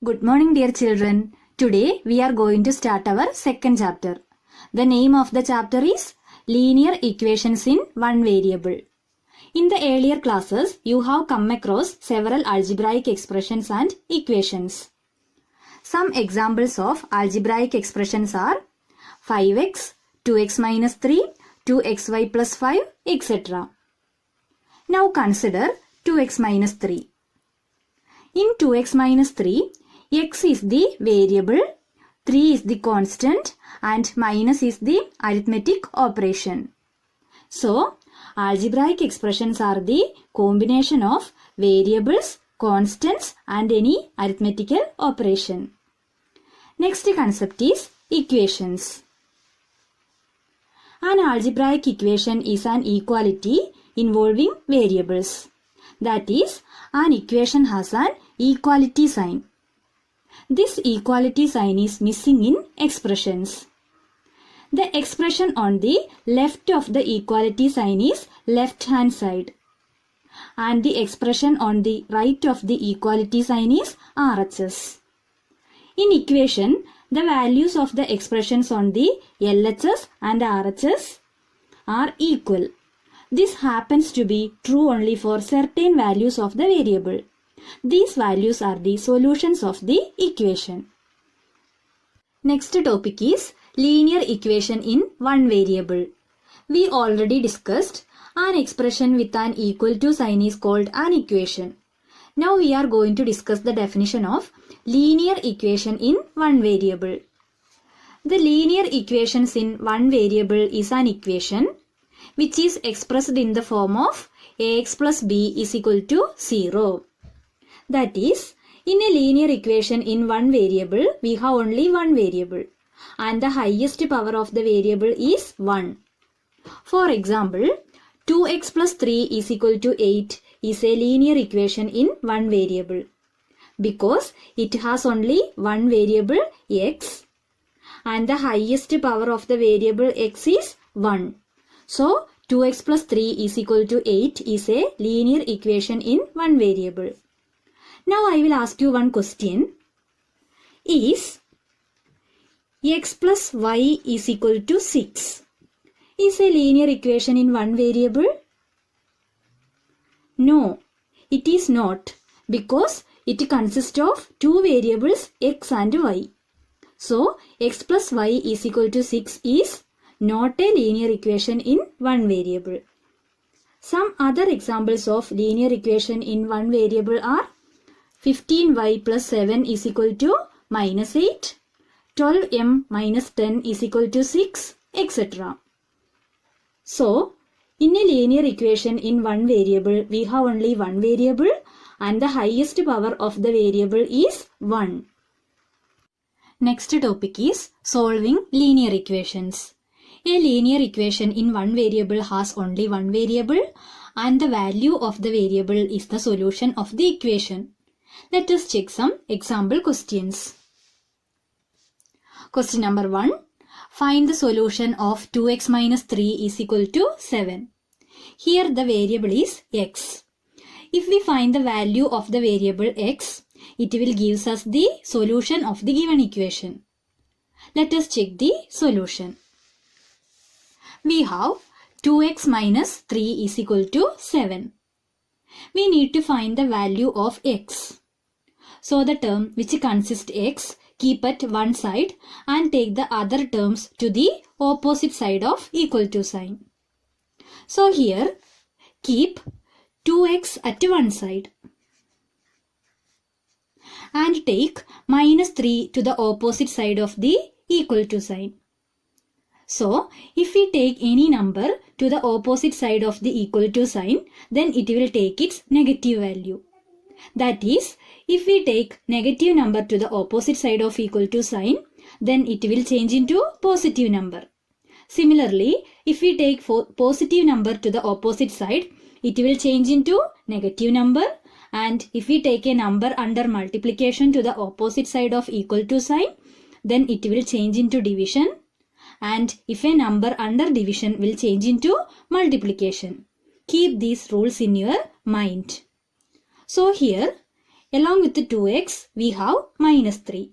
Good morning, dear children. Today we are going to start our second chapter. The name of the chapter is Linear Equations in One Variable. In the earlier classes, you have come across several algebraic expressions and equations. Some examples of algebraic expressions are 5x, 2x minus 3, 2xy plus 5, etc. Now consider 2x minus 3. In 2x minus 3, x is the variable, 3 is the constant and minus is the arithmetic operation. So, algebraic expressions are the combination of variables, constants and any arithmetical operation. Next concept is equations. An algebraic equation is an equality involving variables. That is, an equation has an equality sign. This equality sign is missing in expressions. The expression on the left of the equality sign is left hand side. And the expression on the right of the equality sign is RHS. In equation, the values of the expressions on the LHS and RHS are equal. This happens to be true only for certain values of the variable. These values are the solutions of the equation. Next topic is linear equation in one variable. We already discussed an expression with an equal to sign is called an equation. Now we are going to discuss the definition of linear equation in one variable. The linear equations in one variable is an equation which is expressed in the form of ax plus b is equal to 0. That is, in a linear equation in one variable, we have only one variable and the highest power of the variable is 1. For example, 2x plus 3 is equal to 8 is a linear equation in one variable because it has only one variable x and the highest power of the variable x is 1. So, 2x plus 3 is equal to 8 is a linear equation in one variable. Now I will ask you one question. Is x plus y is equal to 6 is a linear equation in one variable? No, it is not because it consists of two variables x and y. So, x plus y is equal to 6 is not a linear equation in one variable. Some other examples of linear equation in one variable are 15y plus 7 is equal to minus 8, 12m minus 10 is equal to 6, etc. So, in a linear equation in one variable, we have only one variable and the highest power of the variable is 1. Next topic is solving linear equations. A linear equation in one variable has only one variable and the value of the variable is the solution of the equation. Let us check some example questions. Question number 1. Find the solution of 2x minus 3 is equal to 7. Here the variable is x. If we find the value of the variable x, it will give us the solution of the given equation. Let us check the solution. We have 2x minus 3 is equal to 7. We need to find the value of x. So the term which consists x, keep at one side and take the other terms to the opposite side of equal to sign. So here keep 2x at one side and take minus 3 to the opposite side of the equal to sign. So, if we take any number to the opposite side of the equal to sign, then it will take its negative value. That is, if we take negative number to the opposite side of equal to sign, then it will change into positive number. Similarly, if we take positive number to the opposite side, it will change into negative number. And if we take a number under multiplication to the opposite side of equal to sign, then it will change into division. And if a number under division will change into multiplication. Keep these rules in your mind. So here Along with 2x, we have minus 3.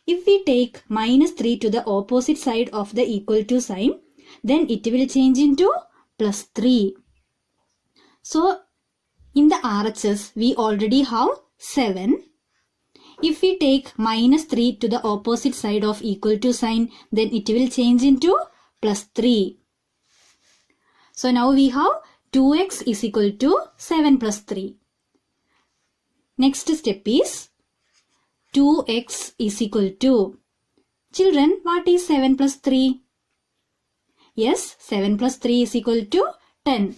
If we take minus 3 to the opposite side of the equal to sign, then it will change into plus 3. So, in the RHS, we already have 7. If we take minus 3 to the opposite side of equal to sign, then it will change into plus 3. So, now we have 2x is equal to 7 plus 3. Next step is 2x is equal to. Children, what is 7 plus 3? Yes, 7 plus 3 is equal to 10.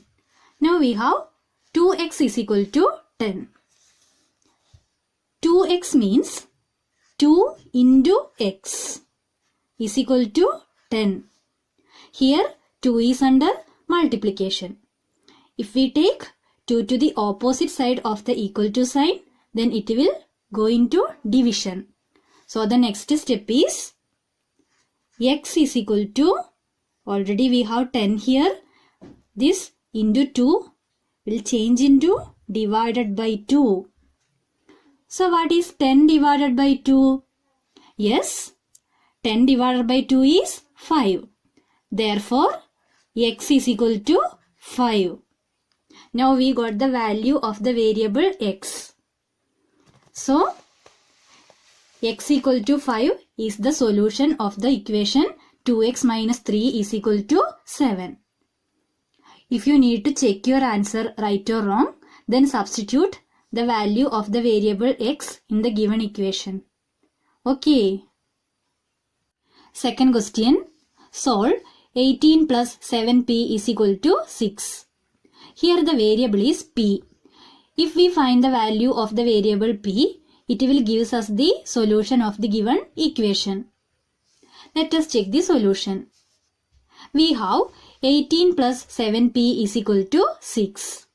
Now we have 2x is equal to 10. 2x means 2 into x is equal to 10. Here 2 is under multiplication. If we take 2 to the opposite side of the equal to sign, then it will go into division. So the next step is x is equal to, already we have 10 here, this into 2 will change into divided by 2. So what is 10 divided by 2? Yes, 10 divided by 2 is 5. Therefore, x is equal to 5. Now we got the value of the variable x. So, x equal to 5 is the solution of the equation 2x minus 3 is equal to 7. If you need to check your answer right or wrong, then substitute the value of the variable x in the given equation. Okay. Second question. Solve 18 plus 7p is equal to 6. Here the variable is p. If we find the value of the variable p, it will give us the solution of the given equation. Let us check the solution. We have 18 plus 7p is equal to 6.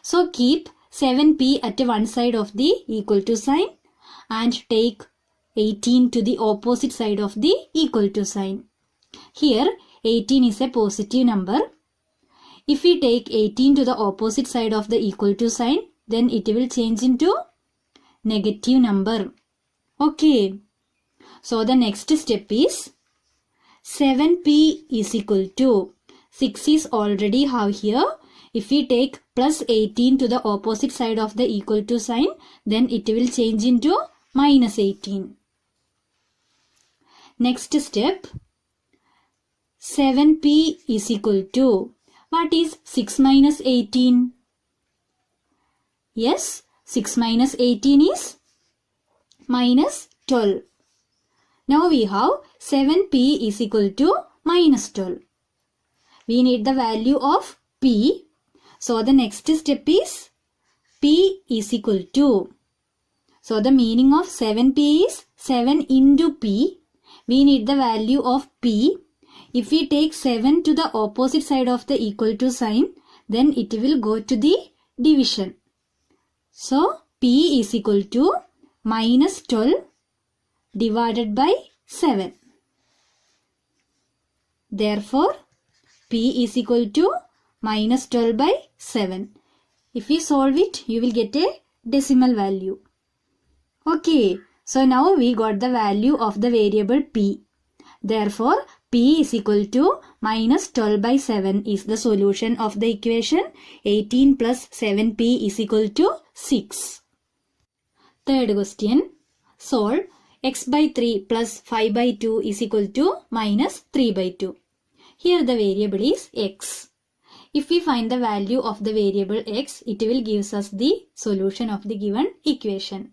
So keep 7p at one side of the equal to sign and take 18 to the opposite side of the equal to sign. Here 18 is a positive number. If we take 18 to the opposite side of the equal to sign, then it will change into negative number. Okay. So the next step is 7p is equal to 6 is already have here. If we take plus 18 to the opposite side of the equal to sign, then it will change into minus 18. Next step, 7p is equal to, what is 6 minus 18? Yes, 6 minus 18 is minus 12. Now we have 7p is equal to minus 12. We need the value of p. So the next step is p is equal to. So the meaning of 7p is 7 into p. We need the value of p. If we take 7 to the opposite side of the equal to sign, then it will go to the division. So p is equal to minus 12 divided by 7. Therefore, p is equal to minus 12 by 7. If we solve it, you will get a decimal value. Okay, so now we got the value of the variable p. Therefore, p is equal to minus 12 by 7 is the solution of the equation 18 plus 7p is equal to 6. Third question. Solve x by 3 plus 5 by 2 is equal to minus 3 by 2. Here the variable is x. If we find the value of the variable x, it will give us the solution of the given equation.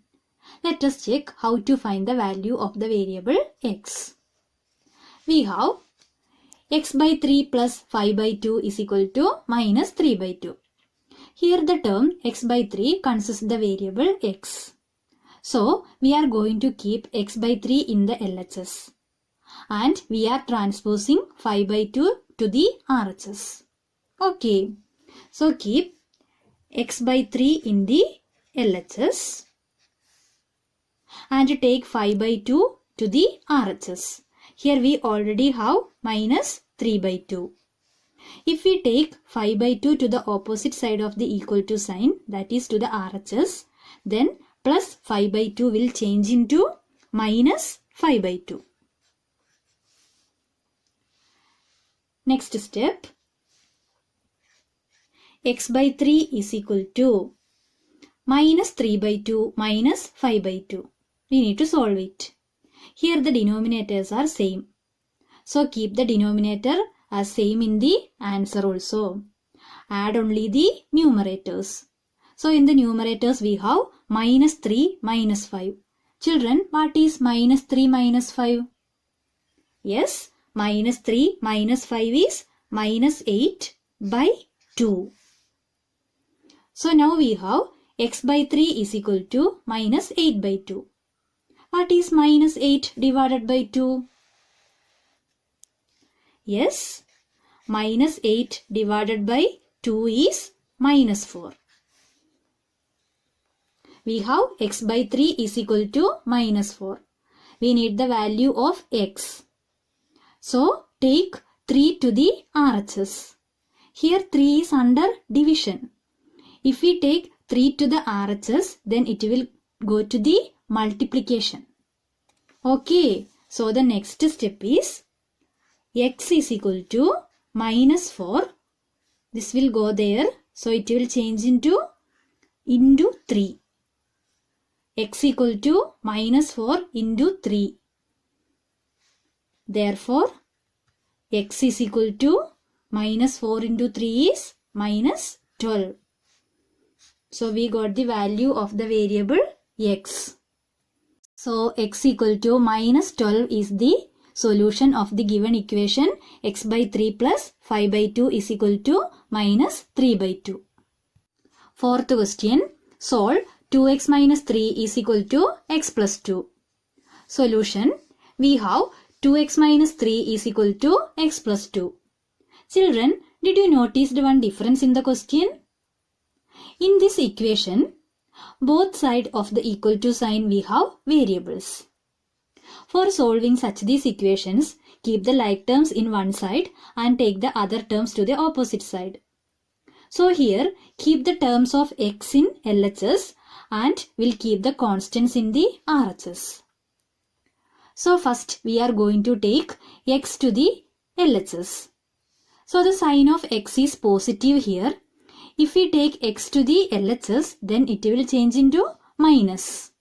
Let us check how to find the value of the variable x. We have x by 3 plus 5 by 2 is equal to minus 3 by 2. Here the term x by 3 consists the variable x. So we are going to keep x by 3 in the LHS. And we are transposing 5 by 2 to the RHS. Okay. So keep x by 3 in the LHS. And take 5 by 2 to the RHS. Here we already have minus 3 by 2. If we take 5 by 2 to the opposite side of the equal to sign, that is to the RHS, then plus 5 by 2 will change into minus 5 by 2. Next step, x by 3 is equal to minus 3 by 2 minus 5 by 2. We need to solve it. Here the denominators are same. So keep the denominator as same in the answer also. Add only the numerators. So in the numerators we have minus 3 minus 5. Children, what is minus 3 minus 5? Yes, minus 3 minus 5 is minus 8 by 2. So now we have x by 3 is equal to minus 8 by 2. What is minus 8 divided by 2? Yes, minus 8 divided by 2 is minus 4. We have x by 3 is equal to minus 4. We need the value of x. So take 3 to the RHS. Here 3 is under division. If we take 3 to the RHS, then it will go to the multiplication. Okay, so the next step is x is equal to minus 4. This will go there. So it will change into 3. X equal to minus 4 into 3. Therefore, x is equal to minus 4 into 3 is minus 12. So we got the value of the variable x. So x equal to minus 12 is the solution of the given equation x by 3 plus 5 by 2 is equal to minus 3 by 2. Fourth question, solve 2x minus 3 is equal to x plus 2. Solution, we have 2x minus 3 is equal to x plus 2. Children, did you notice the one difference in the question? In this equation, both sides of the equal to sign we have variables. For solving such these equations, keep the like terms in one side and take the other terms to the opposite side. So here, keep the terms of x in LHS and we'll keep the constants in the RHS. So first we are going to take x to the LHS. So the sign of x is positive here. If we take x to the LHS, then it will change into minus.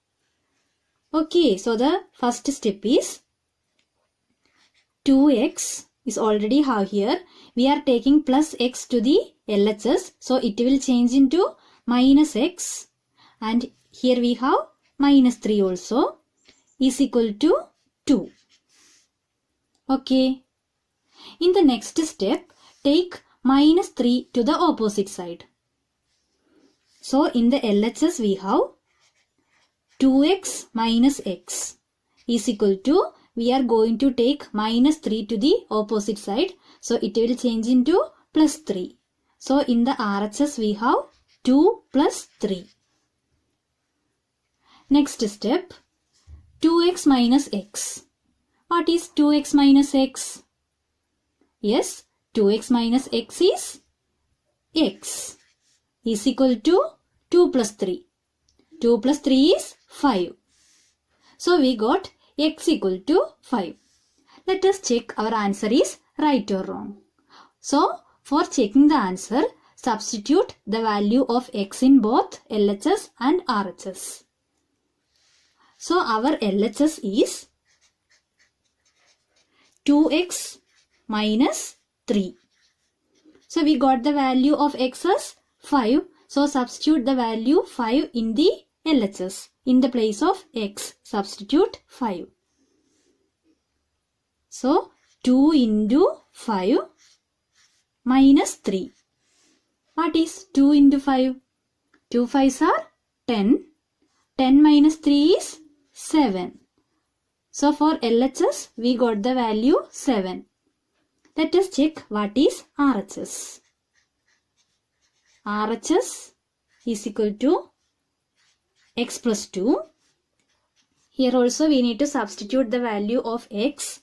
Okay, so the first step is 2x is already have here. We are taking plus x to the LHS. So it will change into minus x. And here we have minus 3 also is equal to 2. Okay. In the next step, take minus 3 to the opposite side. So in the LHS we have 2x minus x is equal to, we are going to take minus 3 to the opposite side. So it will change into plus 3. So in the RHS we have 2 plus 3. Next step, 2x minus x. What is 2x minus x? Yes, 2x minus x is x is equal to 2 plus 3. 2 plus 3 is 5. So we got x equal to 5. Let us check our answer is right or wrong. So for checking the answer, substitute the value of x in both LHS and RHS. So our LHS is 2x minus 3. So we got the value of x as 5. So substitute the value 5 in the LHS. In the place of x, substitute 5. So 2 into 5 minus 3. What is 2 into 5? 2 5s are 10. 10 minus 3 is 7. So for LHS, we got the value 7. Let us check what is RHS. RHS is equal to x plus 2. Here also we need to substitute the value of x.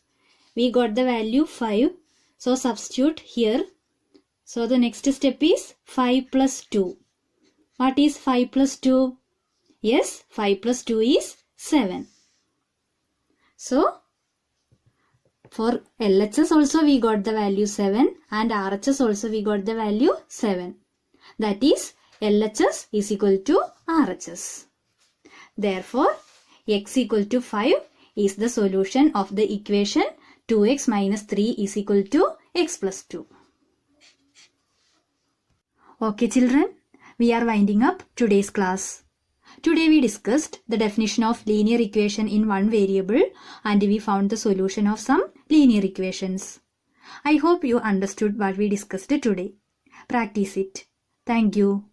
We got the value 5. So substitute here. So the next step is 5 plus 2. What is 5 plus 2? Yes, 5 plus 2 is 7. So, for LHS also we got the value 7 and RHS also we got the value 7. That is LHS is equal to RHS. Therefore, x equal to 5 is the solution of the equation 2x minus 3 is equal to x plus 2. Okay children, we are winding up today's class. Today we discussed the definition of linear equation in one variable and we found the solution of some linear equations. I hope you understood what we discussed today. Practice it. Thank you.